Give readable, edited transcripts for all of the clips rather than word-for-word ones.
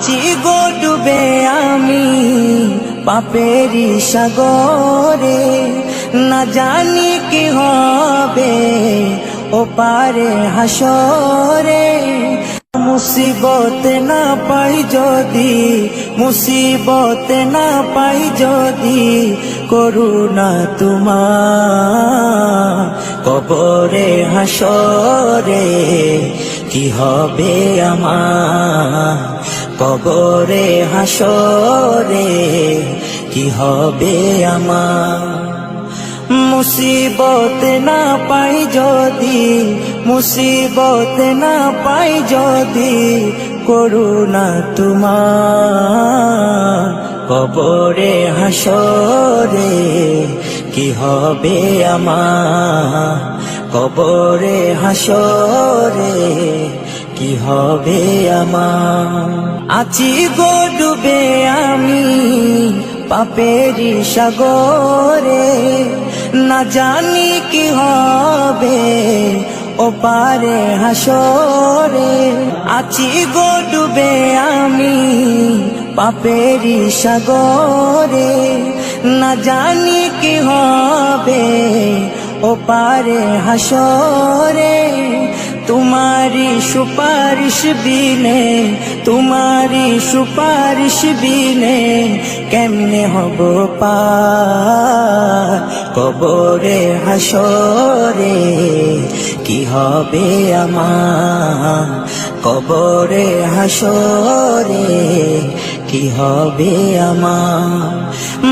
আছি গো ডুবে আমি পাপেরি সাগরে, না জানি কি হবে ও পারে হাসরে। মুসিবত না পাই যদি, মুসিবত না পাই যদি, করুণা তোমার কবরে হাসরে কি হবে আমার, কবরে হাসরে কি হবে আমার। মুসিবত না পাই যদি, মুসিবত না পাই যদি, করুণা তোমার কবরে হাসরে কি হবে আমার, কবরে হাসরে কি হবে আমার। আছি গো ডুবে আমি পাপেরি সাগরে, না জানি কি হবে ও পারে হাসরে। আছি গো ডুবে আমি পাপেরি সাগরে, না জানি কি হবে ও পারে হাসরে। तुम्हारी सुपारिश बिने, तुम्हारी सुपारिश बिने केमने हबो पार कबरे हासरे की हबे आमार, कबरे हासरे की हबे आमार।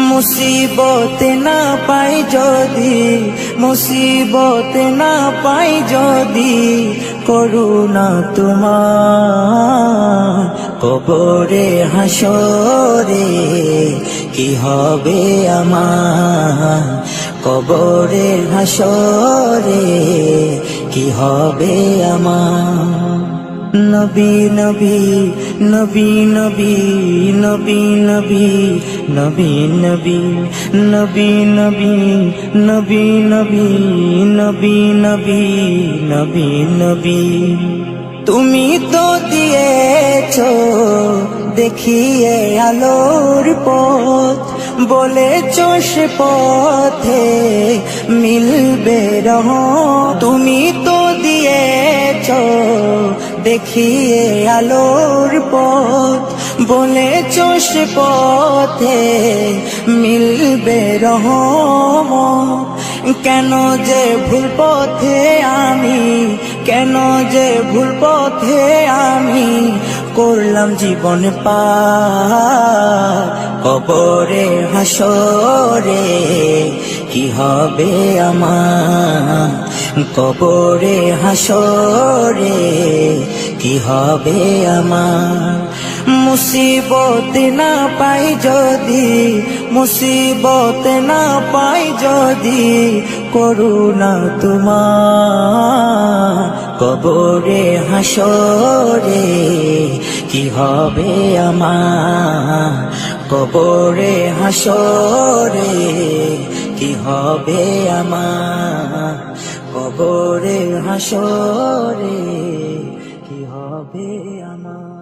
मुसीबत ना पाई जदि, मुसीबत ना पाई जदि, করুণা তোমার কবরে হাসরে কি হবে আমার, কবরে হাসরে কি হবে আমার। নবী নবী নবী নবী নবী নবী নবী নবী নবী নবী নবী নবী নবী নবী নবী নবী। তুমি তো দিয়েছো দেখিয়ে আলোর পথ, বলেছো সে পথে মিলবে রহমত। তুমি তো দিয়েছো দেখিয়ে আলোর পথ, বলেছো সে পথে মিলবে রহমত। কেন যে ভুল পথে আমি, কেন যে ভুল পথে আমি করলাম জীবন পার কবরে হাসরে কি হবে আমার, কবরে হাসরে কি হবে আমার। মুসিবত না পাই যদি, মুসিবত না পাই যদি, করুণা তোমার কবরে হাসরে কি হবে আমার, কবরে হাসরে কি হবে আমার, কবরে হাসরে কি হবে আমার।